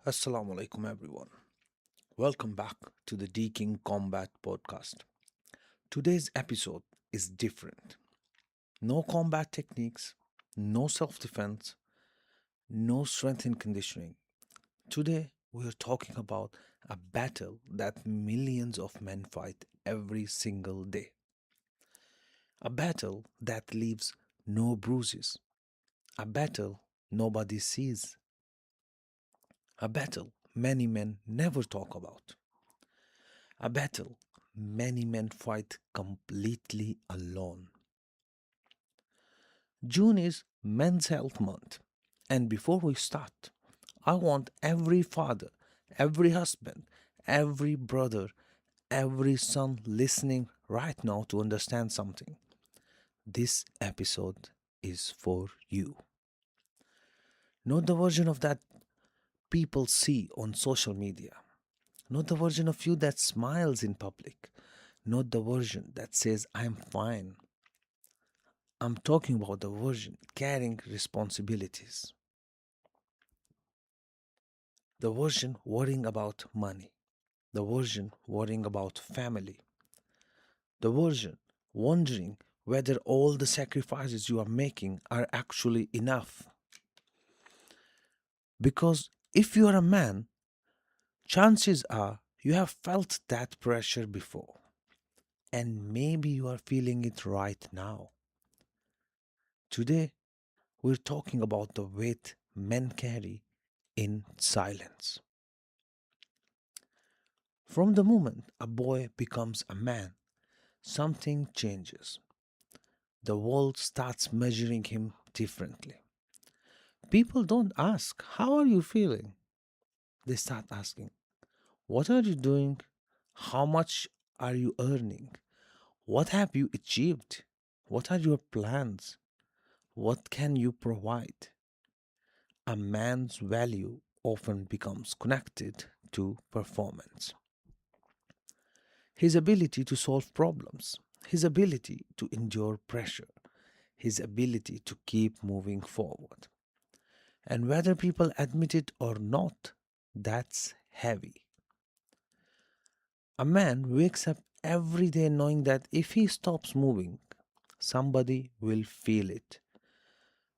Assalamu alaikum, everyone. Welcome back to the DKing Combat Podcast. Today's episode is different. No combat techniques, no self defense, no strength and conditioning. Today, we are talking about a battle that millions of men fight every single day. A battle that leaves no bruises. A battle nobody sees. A battle many men never talk about. A battle many men fight completely alone. June is Men's Health Month, and before we start, I want every father, every husband, every brother, every son listening right now to understand something. This episode is for you. Not the version of that people see on social media, not the version of you that smiles in public, not the version that says, I'm fine. I'm talking about the version carrying responsibilities, the version worrying about money, the version worrying about family, the version wondering whether all the sacrifices you are making are actually enough. Because if you are a man, chances are you have felt that pressure before, and maybe you are feeling it right now. Today, we're talking about the weight men carry in silence. From the moment a boy becomes a man, something changes. The world starts measuring him differently. People don't ask, how are you feeling? They start asking, what are you doing? How much are you earning? What have you achieved? What are your plans? What can you provide? A man's value often becomes connected to performance. His ability to solve problems, his ability to endure pressure, his ability to keep moving forward. And whether people admit it or not, that's heavy. A man wakes up every day knowing that if he stops moving, somebody will feel it.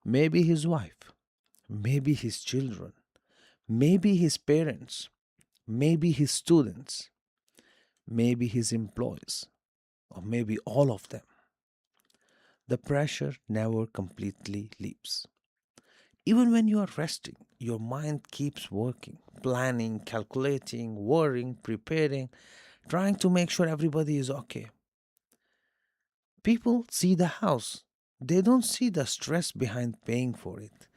Maybe his wife, maybe his children, maybe his parents, maybe his students, maybe his employees, or maybe all of them. The pressure never completely leaves. Even when you are resting, your mind keeps working, planning, calculating, worrying, preparing, trying to make sure everybody is okay. People see the house, they don't see the stress behind paying for it.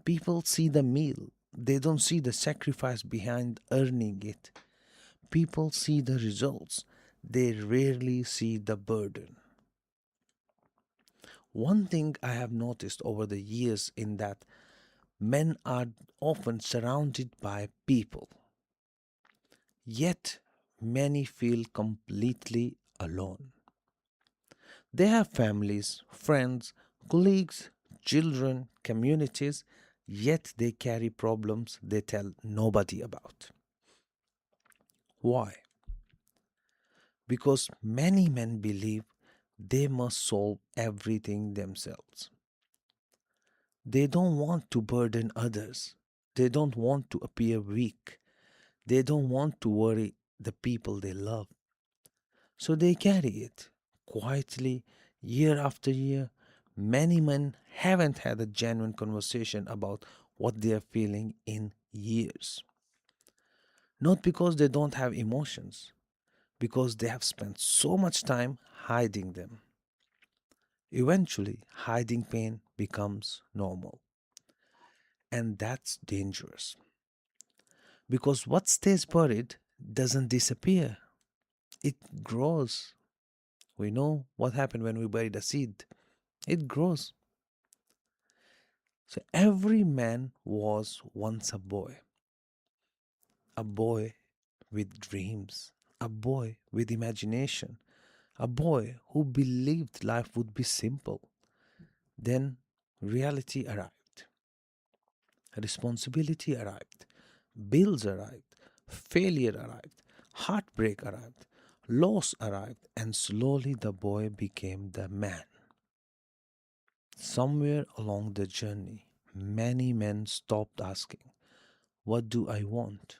People see the meal, they don't see the sacrifice behind earning it. People see the results, they rarely see the burden. One thing I have noticed over the years in that men are often surrounded by people, yet many feel completely alone. They have families, friends, colleagues, children, communities, yet they carry problems they tell nobody about. Why? Because many men believe they must solve everything themselves. They don't want to burden others. They don't want to appear weak. They don't want to worry the people they love. So they carry it quietly, year after year. Many men haven't had a genuine conversation about what they are feeling in years. Not because they don't have emotions, because they have spent so much time hiding them. Eventually, hiding pain becomes normal. And that's dangerous. Because what stays buried doesn't disappear, it grows. We know what happened when we buried a seed, it grows. So every man was once a boy with dreams, a boy with imagination, a boy who believed life would be simple. Then reality arrived, responsibility arrived, Bills arrived, failure arrived, heartbreak arrived, loss arrived, and slowly the boy became the man. Somewhere along the journey, many men stopped asking, "What do I want?"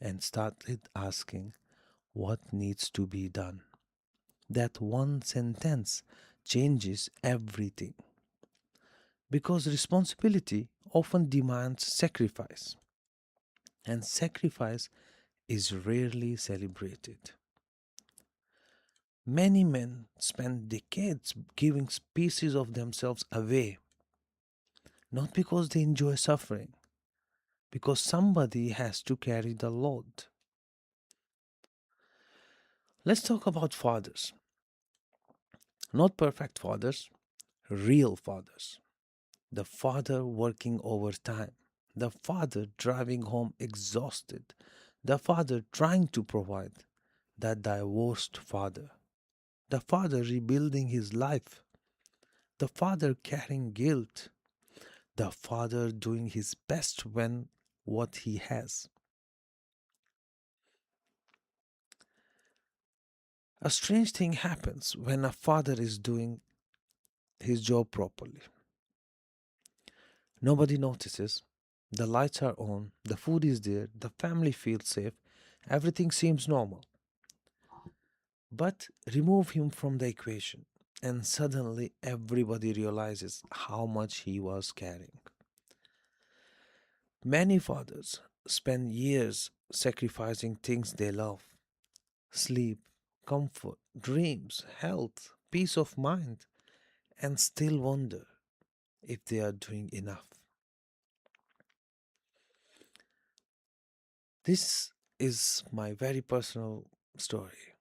and started asking, "What needs to be done?" That one sentence changes everything because responsibility often demands sacrifice, and sacrifice is rarely celebrated. Many men spend decades giving pieces of themselves away, not because they enjoy suffering, because somebody has to carry the load. Let's talk about fathers. Not perfect fathers, real fathers. The father working overtime, the father driving home exhausted, the father trying to provide, the divorced father, the father rebuilding his life, the father carrying guilt, the father doing his best when what he has. A strange thing happens when a father is doing his job properly. Nobody notices. The lights are on, the food is there, the family feels safe, everything seems normal. But remove him from the equation, and suddenly everybody realizes how much he was carrying. Many fathers spend years sacrificing things they love: sleep, comfort, dreams, health, peace of mind, and still wonder if they are doing enough. This is my very personal story.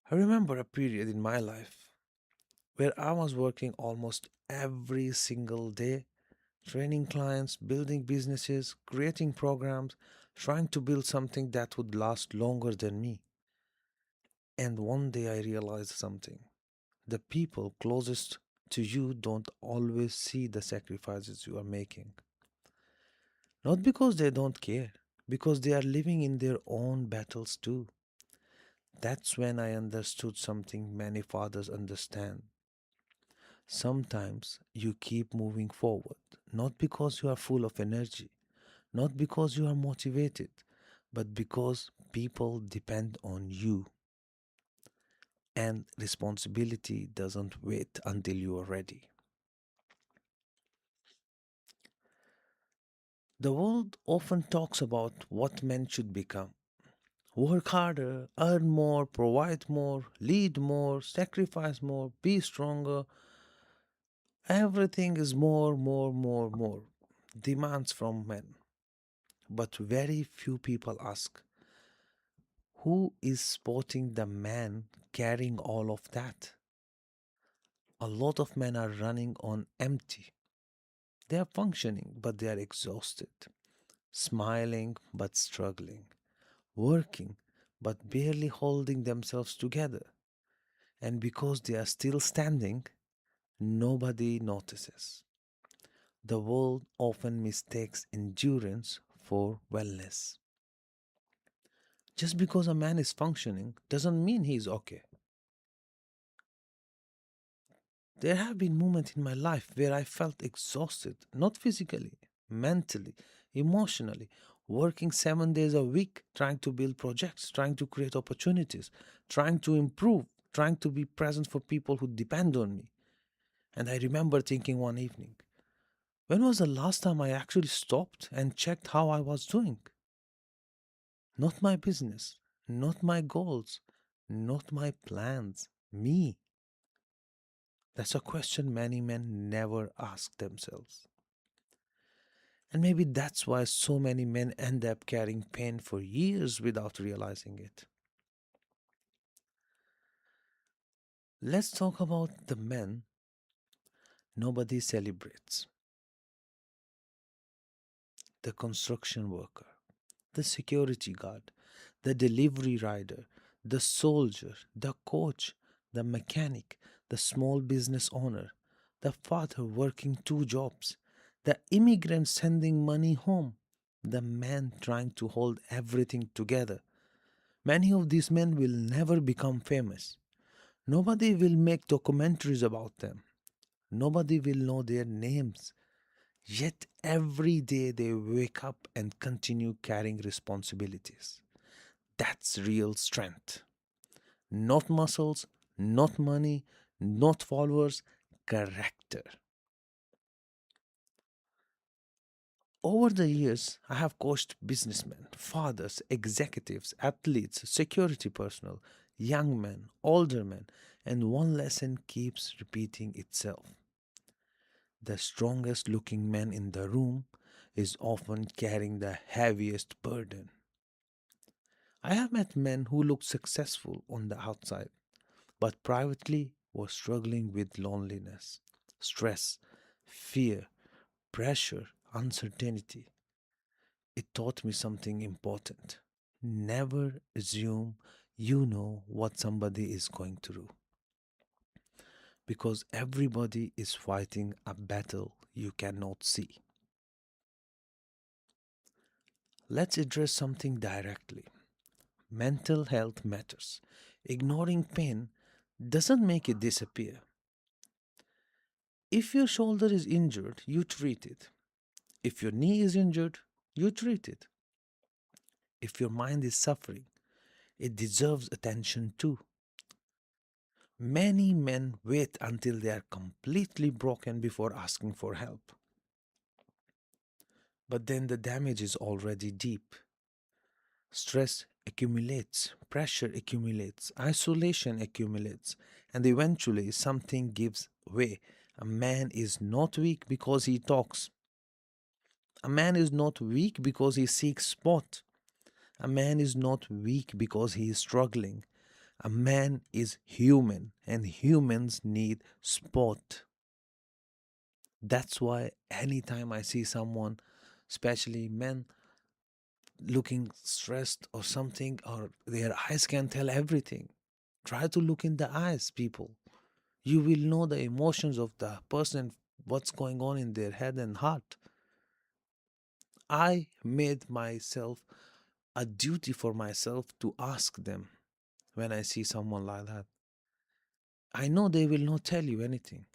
I remember a period in my life where I was working almost every single day, training clients, building businesses, creating programs, trying to build something that would last longer than me. And one day I realized something. The people closest to you don't always see the sacrifices you are making. Not because they don't care, because they are living in their own battles too. That's when I understood something many fathers understand. Sometimes you keep moving forward, not because you are full of energy, not because you are motivated, but because people depend on you. And responsibility doesn't wait until you are ready. The world often talks about what men should become: work harder, earn more, provide more, lead more, sacrifice more, be stronger. Everything is more, more, more, more. Demands from men. But very few people ask, who is supporting the man carrying all of that? A lot of men are running on empty. They are functioning, but they are exhausted. Smiling, but struggling. Working, but barely holding themselves together. And because they are still standing, nobody notices. The world often mistakes endurance for wellness. Just because a man is functioning doesn't mean he's okay. There have been moments in my life where I felt exhausted, not physically, mentally, emotionally, working 7 days a week, trying to build projects, trying to create opportunities, trying to improve, trying to be present for people who depend on me. And I remember thinking one evening, when was the last time I actually stopped and checked how I was doing? Not my business, not my goals, not my plans, me. That's a question many men never ask themselves. And maybe that's why so many men end up carrying pain for years without realizing it. Let's talk about the men nobody celebrates: the construction worker, the security guard, the delivery rider, the soldier, the coach, the mechanic, the small business owner, the father working two jobs, the immigrant sending money home, the man trying to hold everything together. Many of these men will never become famous. Nobody will make documentaries about them. Nobody will know their names. Yet every day they wake up and continue carrying responsibilities. That's real strength. Not muscles, not money, not followers, character. Over the years, I have coached businessmen, fathers, executives, athletes, security personnel, young men, older men, and one lesson keeps repeating itself. The strongest looking man in the room is often carrying the heaviest burden. I have met men who looked successful on the outside, but privately were struggling with loneliness, stress, fear, pressure, uncertainty. It taught me something important. Never assume you know what somebody is going through because everybody is fighting a battle you cannot see. Let's address something directly. Mental health matters. Ignoring pain doesn't make it disappear. If your shoulder is injured, you treat it. If your knee is injured, you treat it. If your mind is suffering, it deserves attention too. Many men wait until they are completely broken before asking for help. But then the damage is already deep. Stress accumulates, pressure accumulates, isolation accumulates, and eventually something gives way. A man is not weak because he talks. A man is not weak because he seeks sport. A man is not weak because he is struggling. A man is human, and humans need sport. That's why anytime I see someone, especially men, looking stressed or something, or their eyes can tell everything, try to look in the eyes, people. You will know the emotions of the person, what's going on in their head and heart. I made myself a duty for myself to ask them when I see someone like that. I know they will not tell you anything,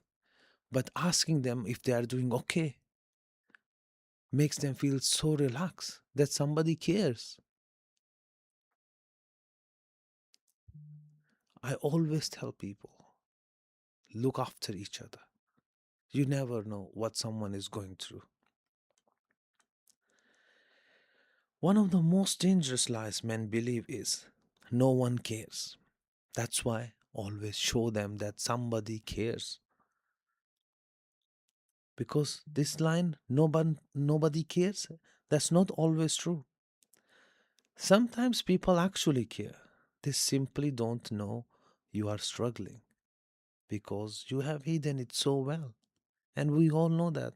but asking them if they are doing okay makes them feel so relaxed that somebody cares. I always tell people look after each other. You never know what someone is going through. One of the most dangerous lies men believe is no one cares. That's why always show them that somebody cares. Because this line, nobody cares, that's not always true. Sometimes people actually care. They simply don't know you are struggling because you have hidden it so well. And we all know that.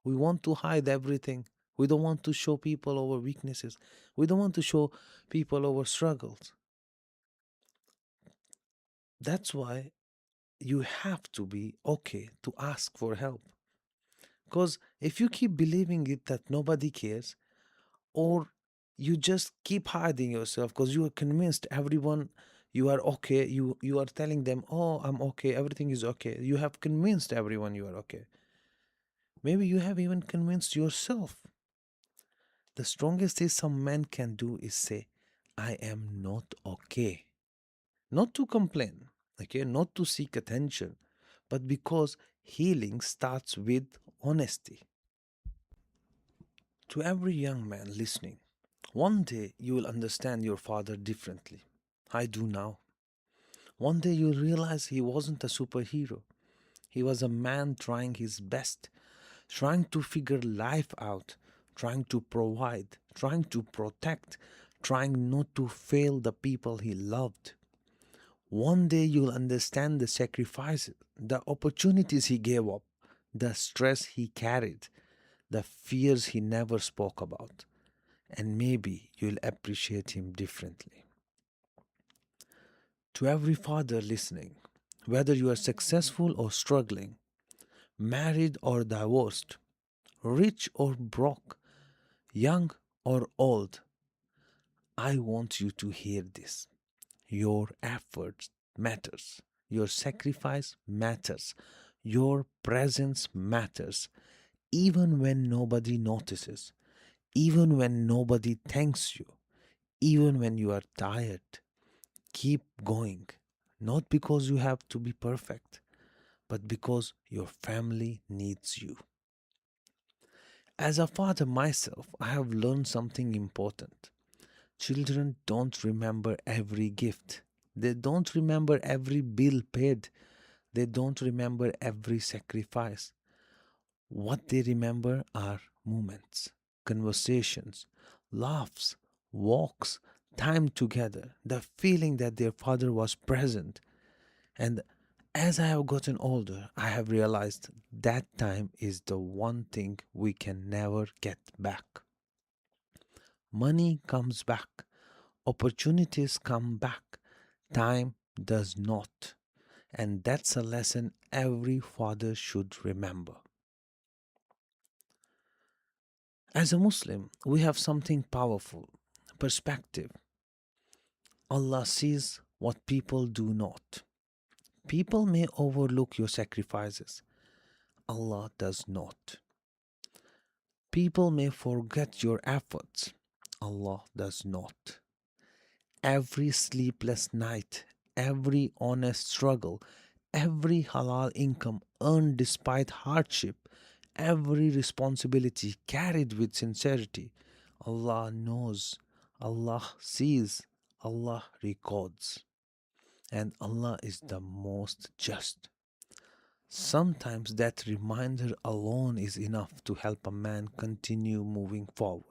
We want to hide everything. We don't want to show people our weaknesses. We don't want to show people our struggles. That's why you have to be okay to ask for help. Because if you keep believing it that nobody cares, or you just keep hiding yourself because you are convinced everyone you are okay, you are telling them, oh, I'm okay, everything is okay. You have convinced everyone you are okay. Maybe you have even convinced yourself. The strongest thing some men can do is say, I am not okay. Not to complain, okay, not to seek attention, but because healing starts with honesty. To every young man listening, one day you will understand your father differently. I do now. One day you'll realize he wasn't a superhero. He was a man trying his best, trying to figure life out, trying to provide, trying to protect, trying not to fail the people he loved. One day you'll understand the sacrifices, the opportunities he gave up, the stress he carried, the fears he never spoke about, and maybe you'll appreciate him differently. To every father listening, whether you are successful or struggling, married or divorced, rich or broke, young or old. I want you to hear this. Your effort matters. Your sacrifice matters. Your presence matters. Even when nobody notices. Even when nobody thanks you. Even when you are tired. Keep going. Not because you have to be perfect, but because your family needs you. As a father myself, I have learned something important. Children don't remember every gift. They don't remember every bill paid. They don't remember every sacrifice. What they remember are moments, conversations, laughs, walks, time together, the feeling that their father was present. And as I have gotten older, I have realized that time is the one thing we can never get back. Money comes back, opportunities come back, time does not. And that's a lesson every father should remember. As a Muslim, we have something powerful perspective. Allah sees what people do not. People may overlook your sacrifices, Allah does not. People may forget your efforts, Allah does not. Every sleepless night, every honest struggle, every halal income earned despite hardship, every responsibility carried with sincerity, Allah knows, Allah sees, Allah records. And Allah is the most just. Sometimes that reminder alone is enough to help a man continue moving forward.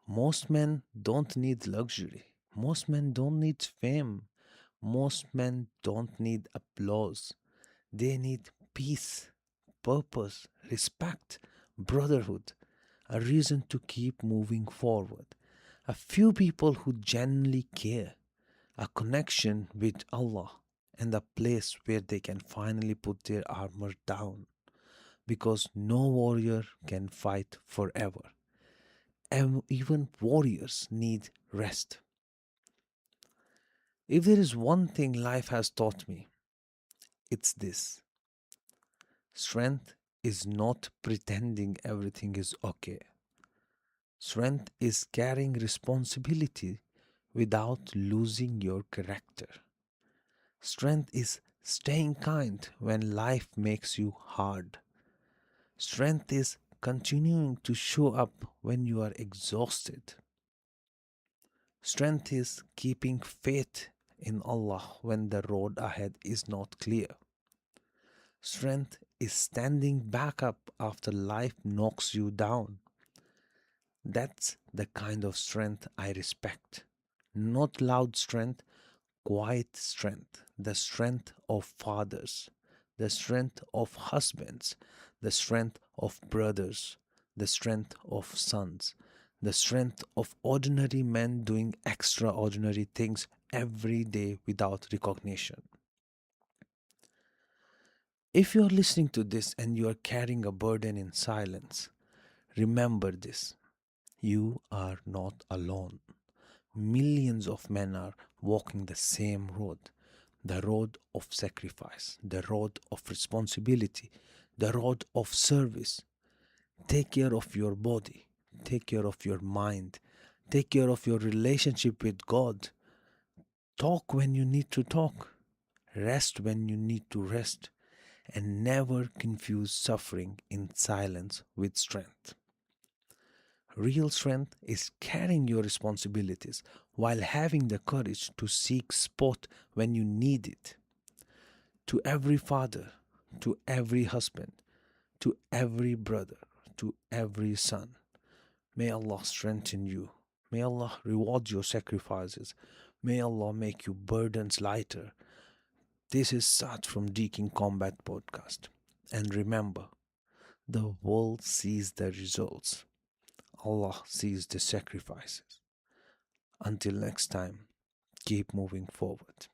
Most men don't need luxury. Most men don't need fame. Most men don't need applause. They need peace, purpose, respect, brotherhood, a reason to keep moving forward. A few people who genuinely care, a connection with Allah, and a place where they can finally put their armor down. Because no warrior can fight forever. Even warriors need rest. If there is one thing life has taught me, it's this: strength is not pretending everything is okay. Strength is carrying responsibility without losing your character. Strength is staying kind when life makes you hard. Strength is continuing to show up when you are exhausted. Strength is keeping faith in Allah when the road ahead is not clear. Strength is standing back up after life knocks you down. That's the kind of strength I respect. Not loud strength, quiet strength. The strength of fathers, the strength of husbands, the strength of brothers, the strength of sons, the strength of ordinary men doing extraordinary things every day without recognition. If you are listening to this and you are carrying a burden in silence, remember this: you are not alone. Millions of men are walking the same road, the road of sacrifice, the road of responsibility, the road of service. Take care of your body, take care of your mind, take care of your relationship with God. Talk when you need to talk, rest when you need to rest, and never confuse suffering in silence with strength. Real strength is carrying your responsibilities while having the courage to seek support when you need it. To every father, to every husband, to every brother, to every son, may Allah strengthen you. May Allah reward your sacrifices. May Allah make your burdens lighter. This is Sat from DKing Combat Podcast. And remember, the world sees the results. Allah sees the sacrifices. Until next time, keep moving forward.